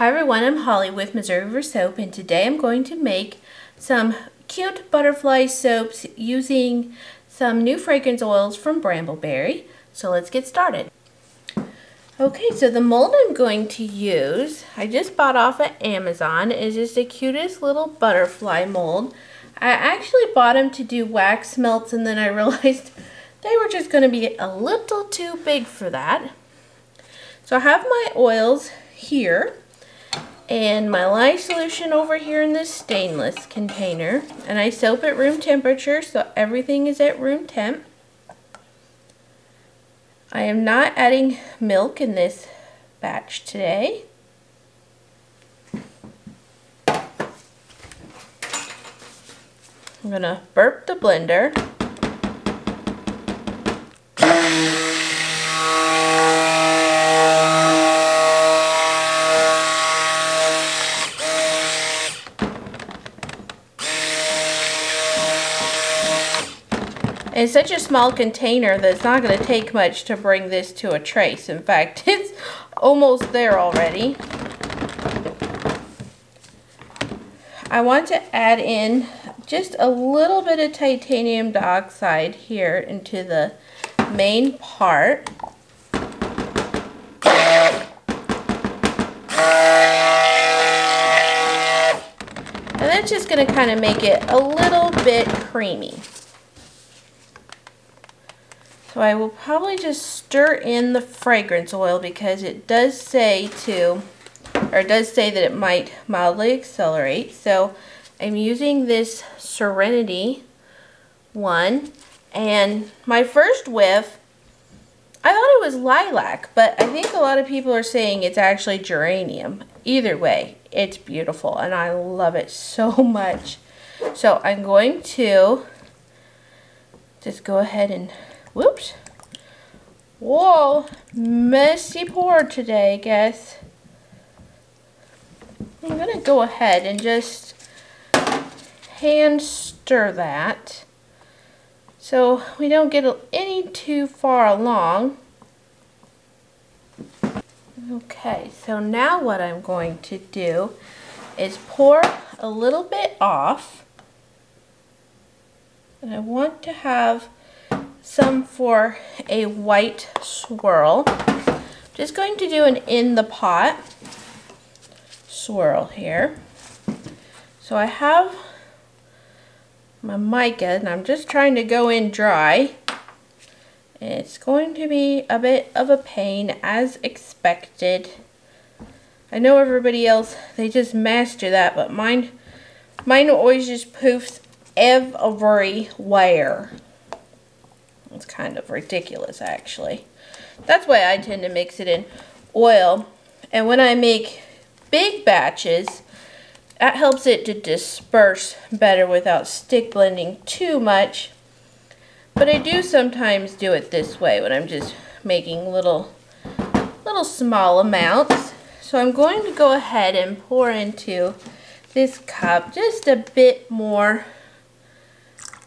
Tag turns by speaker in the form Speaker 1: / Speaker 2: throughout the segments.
Speaker 1: Hi everyone, I'm Holly with Missouri River Soap, and today I'm going to make some cute butterfly soaps using some new fragrance oils from Brambleberry. So let's get started. Okay, so the mold I'm going to use, I just bought off of Amazon, is just the cutest little butterfly mold. I actually bought them to do wax melts, and then I realized they were just going to be a little too big for that. So I have my oils here and my lye solution over here in this stainless container, and I soap at room temperature, so everything is at room temp. I am not adding milk in this batch today. I'm gonna burp the blender. It's such a small container that it's not going to take much to bring this to a trace. In fact, it's almost there already. I want to add in just a little bit of titanium dioxide here into the main part. And that's just going to kind of make it a little bit creamy. So I will probably just stir in the fragrance oil because it does say that it might mildly accelerate. So I'm using this Serenity one, and my first whiff, I thought it was lilac, but I think a lot of people are saying it's actually geranium. Either way, it's beautiful and I love it so much. So I'm going to just go ahead and whoops. Whoa, messy pour today, I guess. I'm going to go ahead and just hand stir that so we don't get any too far along. Okay, so now what I'm going to do is pour a little bit off. And I want to have some for a white swirl. Just going to do an in the pot swirl here. So I have my mica, and I'm just trying to go in dry. It's going to be a bit of a pain as expected. I know everybody else, they just master that, but mine always just poofs everywhere. It's kind of ridiculous, actually. That's why I tend to mix it in oil. And when I make big batches, that helps it to disperse better without stick blending too much. But I do sometimes do it this way when I'm just making little small amounts. So I'm going to go ahead and pour into this cup just a bit more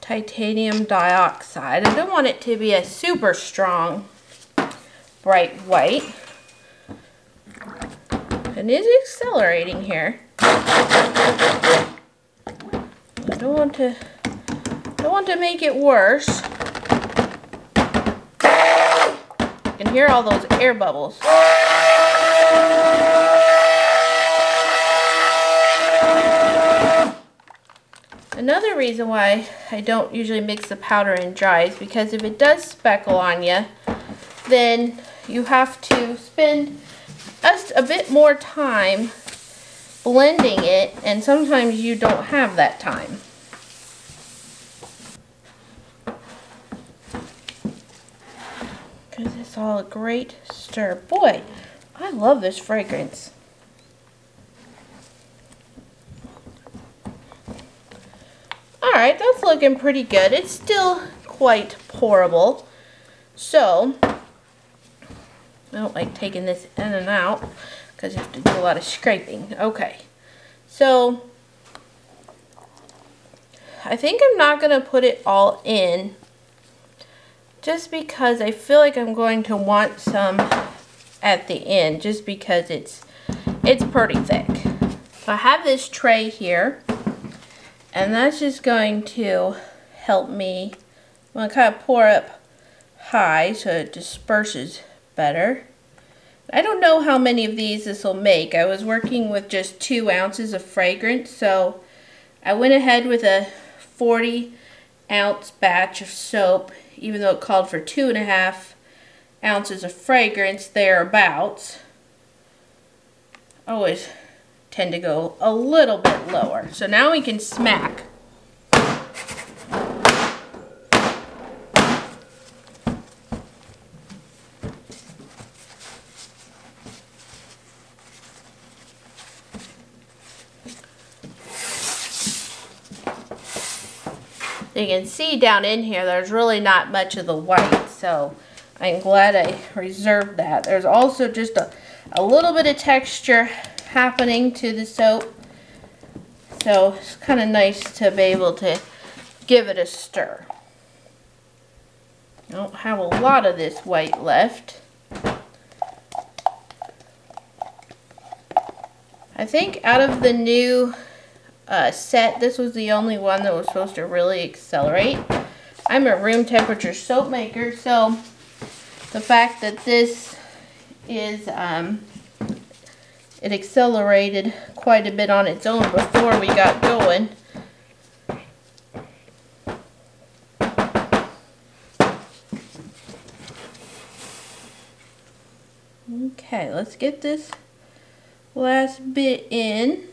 Speaker 1: titanium dioxide. I don't want it to be a super strong bright white. It is accelerating here. I don't want to make it worse. You can hear all those air bubbles. Another reason why I don't usually mix the powder in dry is because if it does speckle on you, then you have to spend just a bit more time blending it, and sometimes you don't have that time. Because it's all a great stir. Boy, I love this fragrance. Alright, that's looking pretty good. It's still quite pourable. So, I don't like taking this in and out because you have to do a lot of scraping. Okay, so I think I'm not going to put it all in just because I feel like I'm going to want some at the end, just because it's it's pretty thick. So I have this tray here, and that's just going to help me. I'm going to kind of pour up high so it disperses better. I don't know how many of these this will make. I was working with just 2 ounces of fragrance, so I went ahead with a 40-ounce batch of soap, even though it called for 2.5 ounces of fragrance thereabouts. I always tend to go a little bit lower. So now we can smack. You can see down in here there's really not much of the white, so I'm glad I reserved that. There's also just a little bit of texture happening to the soap, so it's kind of nice to be able to give it a stir. I don't have a lot of this white left. I think out of the new set, this was the only one that was supposed to really accelerate. I'm a room temperature soap maker, so the fact that this is, it accelerated quite a bit on its own before we got going. Okay, let's get this last bit in.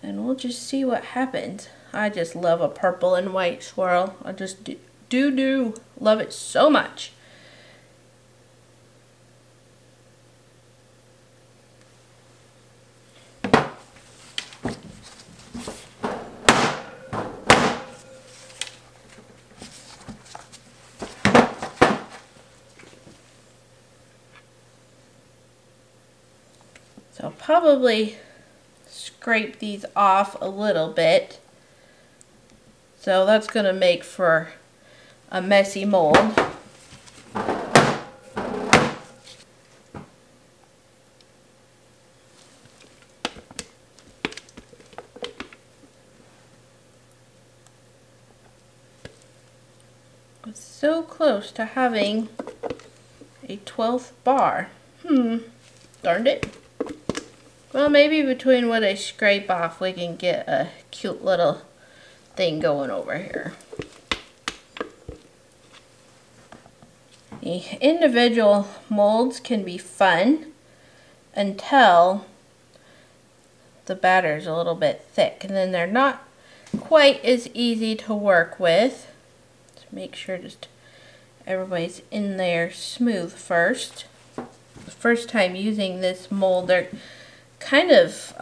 Speaker 1: And we'll just see what happens. I just love a purple and white swirl. I just do love it so much. So I'll probably scrape these off a little bit. So that's going to make for a messy mold. It's so close to having a 12th bar. Darned it. Well, maybe between what I scrape off, we can get a cute little thing going over here. The individual molds can be fun until the batter is a little bit thick, and then they're not quite as easy to work with. Let's make sure just everybody's in there smooth first. The first time using this mold, they're kind of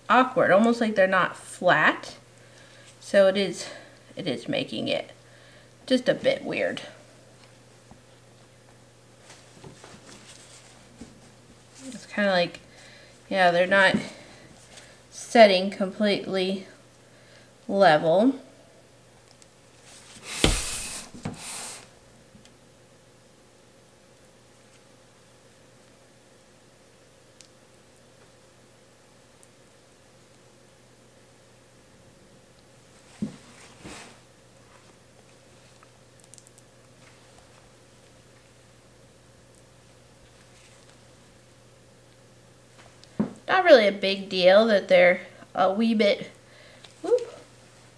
Speaker 1: awkward, almost like they're not flat. So it is making it just a bit weird. It's kind of like, yeah, they're not setting completely level. Not really a big deal that they're a wee bit, whoop,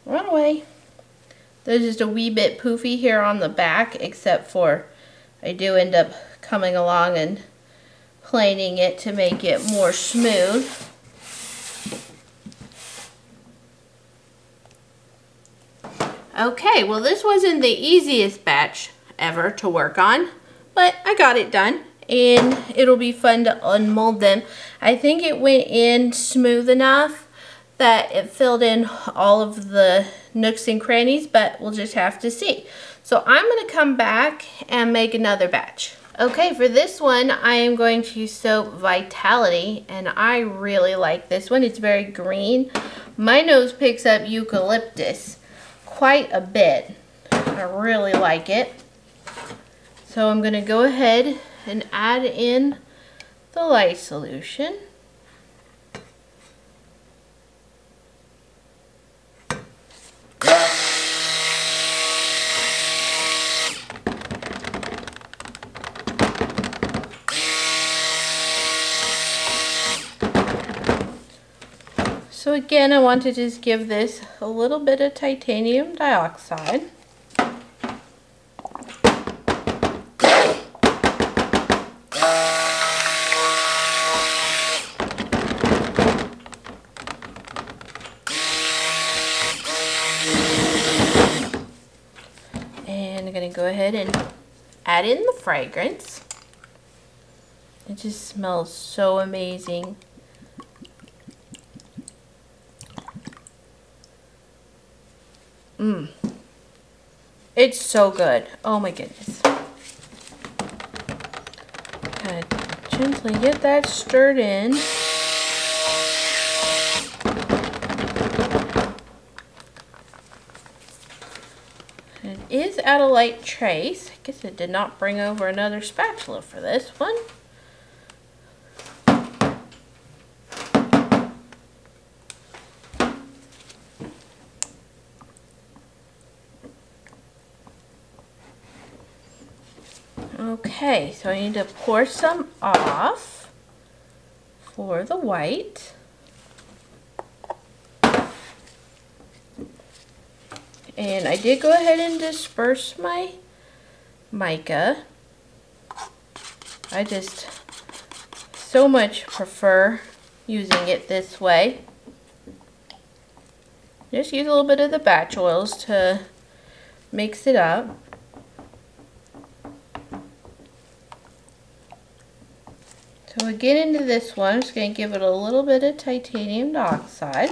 Speaker 1: run away. They're just a wee bit poofy here on the back, except for I do end up coming along and planing it to make it more smooth. Okay, well this wasn't the easiest batch ever to work on, but I got it done. And it'll be fun to unmold them. I think it went in smooth enough that it filled in all of the nooks and crannies, but we'll just have to see. So I'm going to come back and make another batch. Okay, for this one I am going to use soap Vitality, and I really like this one. It's very green. My nose picks up eucalyptus quite a bit. I really like it. So I'm going to go ahead and add in the light solution. So again, I want to just give this a little bit of titanium dioxide. And I'm going to go ahead and add in the fragrance. It just smells so amazing. It's so good. Oh my goodness. Kind of gently get that stirred in. It is at a light trace. I guess it did not bring over another spatula for this one. Okay, so I need to pour some off for the white. And I did go ahead and disperse my mica. I just so much prefer using it this way. Just use a little bit of the batch oils to mix it up. So we get into this one, I'm just going to give it a little bit of titanium dioxide.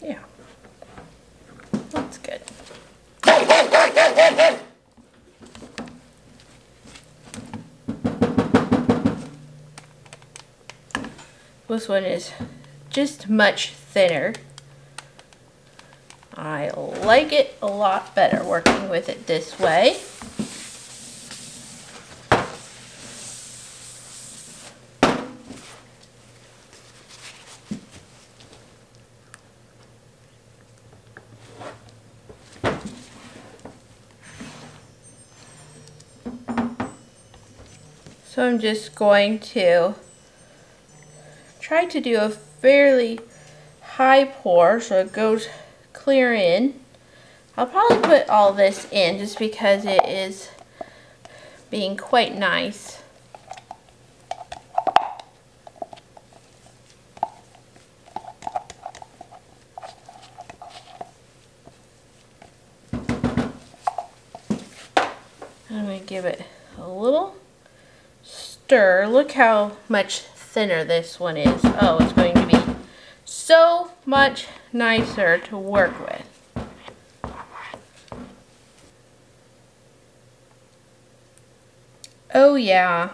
Speaker 1: Yeah, that's good. This one is just much thinner. I like it a lot better working with it this way. So I'm just going to try to do a fairly high pour so it goes clear in. I'll probably put all this in just because it is being quite nice. I'm going to give it a little stir. Look how much thinner this one is. Oh, it's going to be so much nicer to work with. Oh yeah.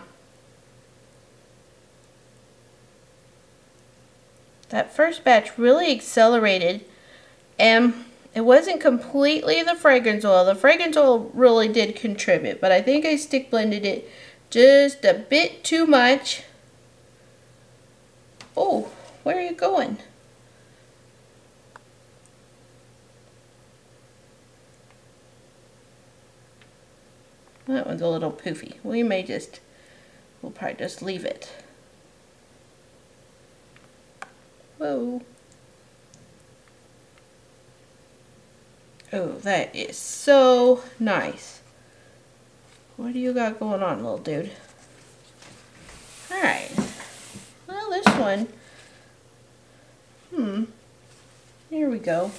Speaker 1: That first batch really accelerated, and it wasn't completely the fragrance oil. The fragrance oil really did contribute, but I think I stick blended it just a bit too much. Oh, where are you going? That one's a little poofy. We'll probably just leave it. Whoa. Oh, that is so nice. What do you got going on, little dude? Alright. Well, this one. Here we go.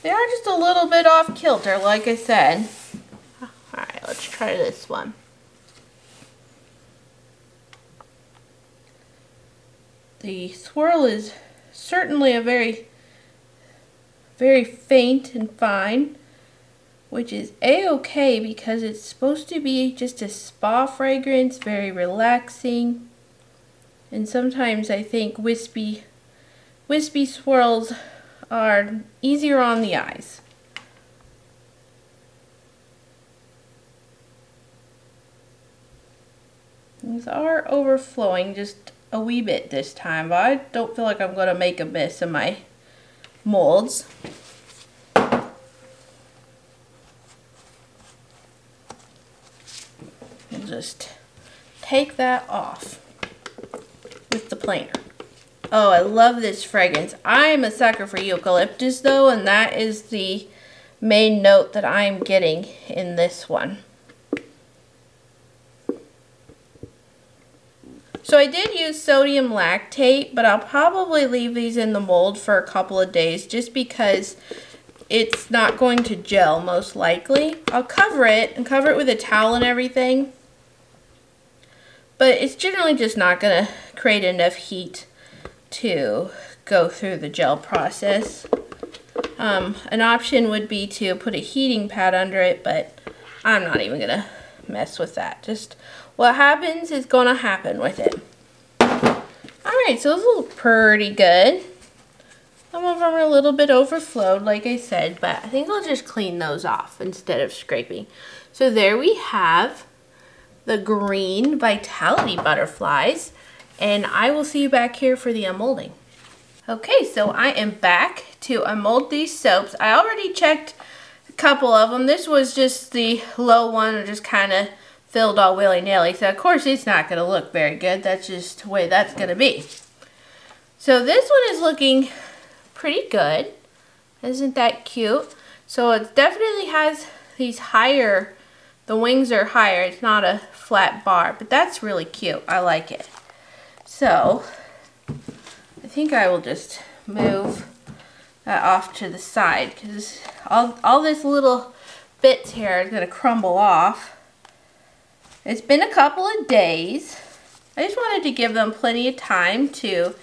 Speaker 1: They are just a little bit off kilter, like I said. Alright, let's try this one. The swirl is certainly a very faint and fine. which is a-okay because it's supposed to be just a spa fragrance, very relaxing. And sometimes I think wispy swirls are easier on the eyes. These are overflowing just a wee bit this time, but I don't feel like I'm going to make a mess of my molds. We'll just take that off with the planer. Oh, I love this fragrance. I am a sucker for eucalyptus though, and that is the main note that I'm getting in this one. So I did use sodium lactate, but I'll probably leave these in the mold for a couple of days just because it's not going to gel most likely. I'll cover it and cover it with a towel and everything, but it's generally just not going to create enough heat to go through the gel process. An option would be to put a heating pad under it, but I'm not even going to mess with that. Just what happens is going to happen with it. Alright, so those look pretty good. Some of them are a little bit overflowed, like I said, but I think I'll just clean those off instead of scraping. So there we have the green Vitality butterflies, and I will see you back here for the unmolding. Okay, so I am back to unmold these soaps. I already checked a couple of them. This was just the low one, just kind of filled all willy-nilly. So of course it's not going to look very good. That's just the way that's going to be. So this one is looking pretty good. Isn't that cute? So it definitely has these higher, the wings are higher. It's not a flat bar, but that's really cute. I like it. So I think I will just move that off to the side because all this little bits here is going to crumble off. It's been a couple of days. I just wanted to give them plenty of time to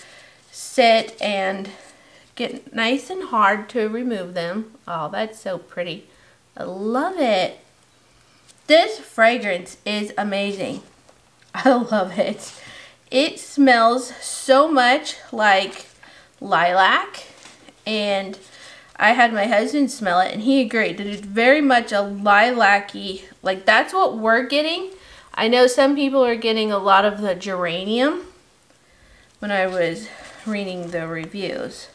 Speaker 1: sit and get nice and hard to remove them. Oh, that's so pretty. I love it. This fragrance is amazing. I love it. It smells so much like lilac, and I had my husband smell it and he agreed that it's very much a lilac-y, like that's what we're getting. I know some people are getting a lot of the geranium when I was reading the reviews.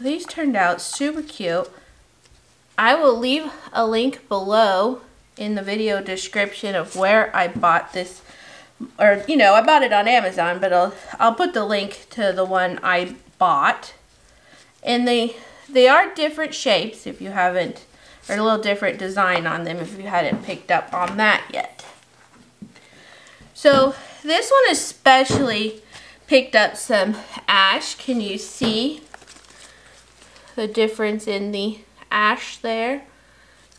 Speaker 1: These turned out super cute. I will leave a link below in the video description of where I bought this, or you know, I bought it on Amazon, but I'll put the link to the one I bought. And they are different shapes if you haven't, or a little different design on them if you hadn't picked up on that yet. So this one especially picked up some ash. Can you see the difference in the ash there?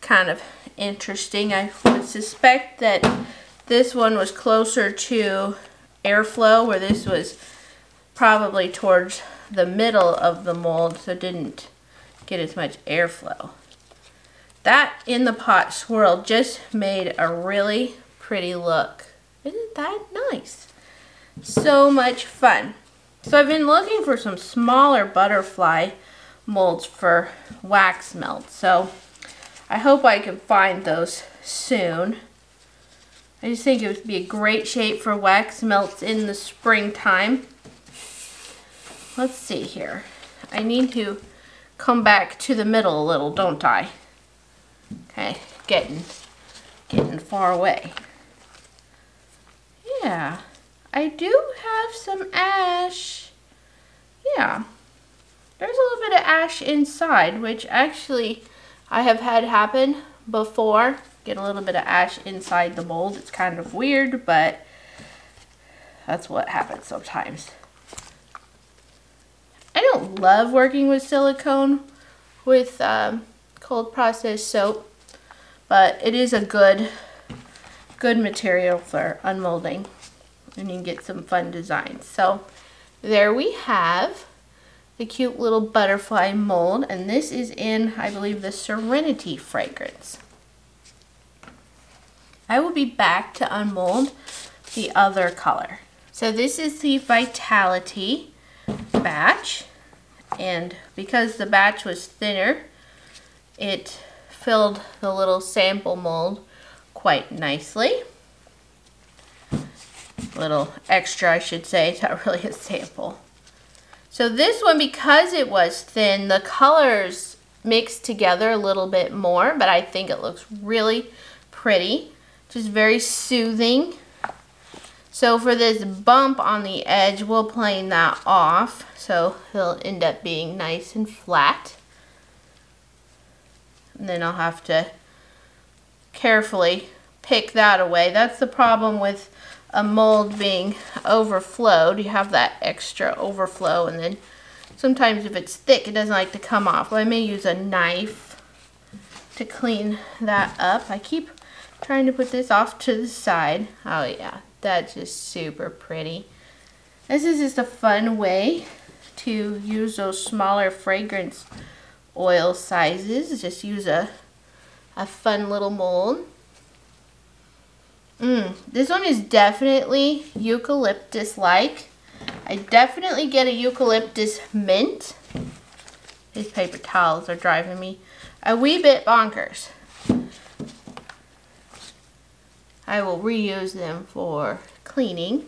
Speaker 1: Kind of interesting. I would suspect that this one was closer to airflow, where this was probably towards the middle of the mold, so it didn't get as much airflow. That in the pot swirl just made a really pretty look. Isn't that nice? So much fun. So I've been looking for some smaller butterfly molds for wax melt, so I hope I can find those soon. I just think it would be a great shape for wax melts in the springtime. Let's see here. I need to come back to the middle a little, don't I? Okay, getting far away. Yeah, I do have some ash. Yeah, there's a little bit of ash inside, which actually I have had happen before. Get a little bit of ash inside the mold. It's kind of weird, but that's what happens sometimes. I don't love working with silicone with cold processed soap, but it is a good material for unmolding, and you can get some fun designs. So there we have the cute little butterfly mold, and this is in, I believe, the Serenity fragrance. I will be back to unmold the other color. So this is the Vitality batch, and because the batch was thinner, it filled the little sample mold quite nicely. Little extra, I should say, it's not really a sample. So this one, because it was thin, the colors mixed together a little bit more, but I think it looks really pretty. Just very soothing. So for this bump on the edge, we'll plane that off, so it'll end up being nice and flat. And then I'll have to carefully pick that away. That's the problem with a mold being overflowed. You have that extra overflow, and then sometimes if it's thick, it doesn't like to come off. Well, I may use a knife to clean that up. I keep trying to put this off to the side. Oh yeah, that's just super pretty. This is just a fun way to use those smaller fragrance oil sizes. Just use a fun little mold. This one is definitely eucalyptus-like. I definitely get a eucalyptus mint. These paper towels are driving me a wee bit bonkers. I will reuse them for cleaning.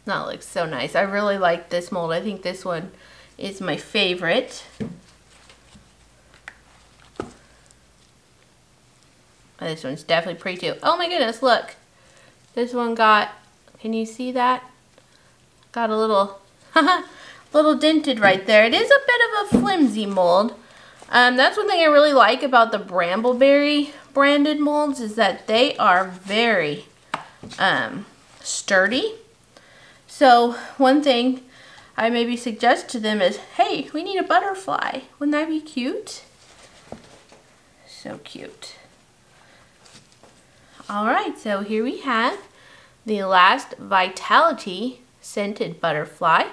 Speaker 1: That looks so nice. I really like this mold. I think this one is my favorite. This one's definitely pretty too. Oh my goodness, look. This one got, can you see that? Got a little, little dented right there. It is a bit of a flimsy mold. That's one thing I really like about the Brambleberry branded molds, is that they are very sturdy. So one thing I maybe suggest to them is, hey, we need a butterfly. Wouldn't that be cute? So cute. Alright, so here we have the last Vitality scented butterfly.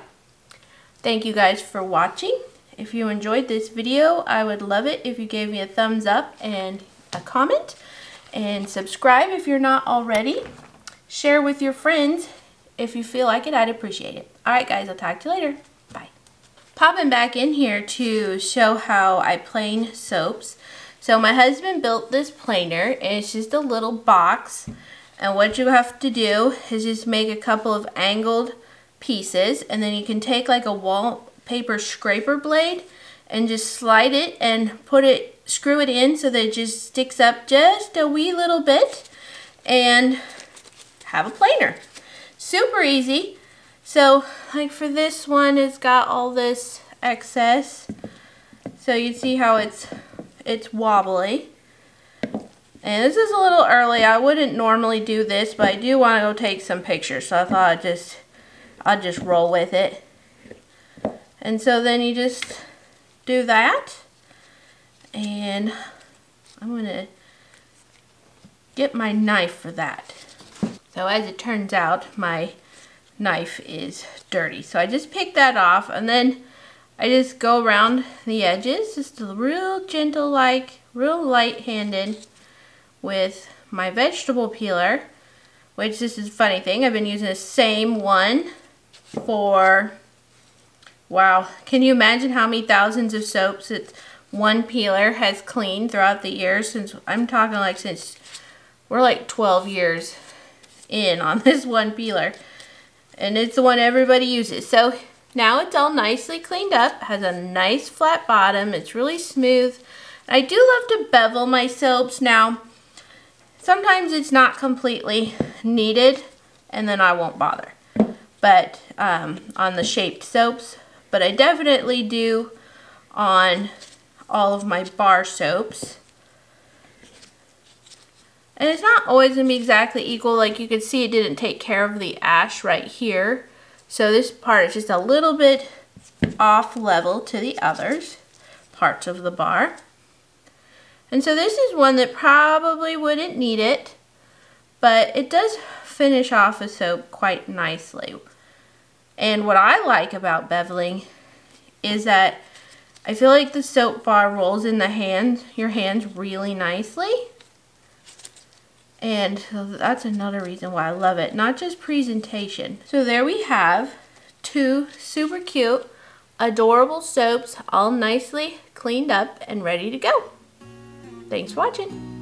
Speaker 1: Thank you guys for watching. If you enjoyed this video, I would love it if you gave me a thumbs up and a comment. And subscribe if you're not already. Share with your friends if you feel like it. I'd appreciate it. Alright guys, I'll talk to you later. Bye. Popping back in here to show how I plane soaps. So my husband built this planer, and it's just a little box, and what you have to do is just make a couple of angled pieces, and then you can take like a wallpaper scraper blade and just slide it and screw it in so that it just sticks up just a wee little bit and have a planer. Super easy. So like for this one, it's got all this excess, so you see how it's wobbly. And this is a little early. I wouldn't normally do this, but I do want to go take some pictures, so I thought I'd just roll with it. And so then you just do that, and I'm gonna get my knife for that. So as it turns out, my knife is dirty, so I just pick that off, and then I just go around the edges, just real gentle, like real light-handed with my vegetable peeler, which this is a funny thing, I've been using the same one for, wow, can you imagine how many thousands of soaps that one peeler has cleaned throughout the years? Since I'm talking like since we're like 12 years in on this one peeler, and it's the one everybody uses. So now it's all nicely cleaned up, has a nice flat bottom, it's really smooth. I do love to bevel my soaps. Now, sometimes it's not completely needed, and then I won't bother. But on the shaped soaps, but I definitely do on all of my bar soaps. And it's not always going to be exactly equal. Like you can see, it didn't take care of the ash right here. So this part is just a little bit off level to the others parts of the bar. And so this is one that probably wouldn't need it, but it does finish off a soap quite nicely. And what I like about beveling is that I feel like the soap bar rolls in your hands really nicely. And that's another reason why I love it, not just presentation. So there we have 2 super cute, adorable soaps, all nicely cleaned up and ready to go. Thanks for watching.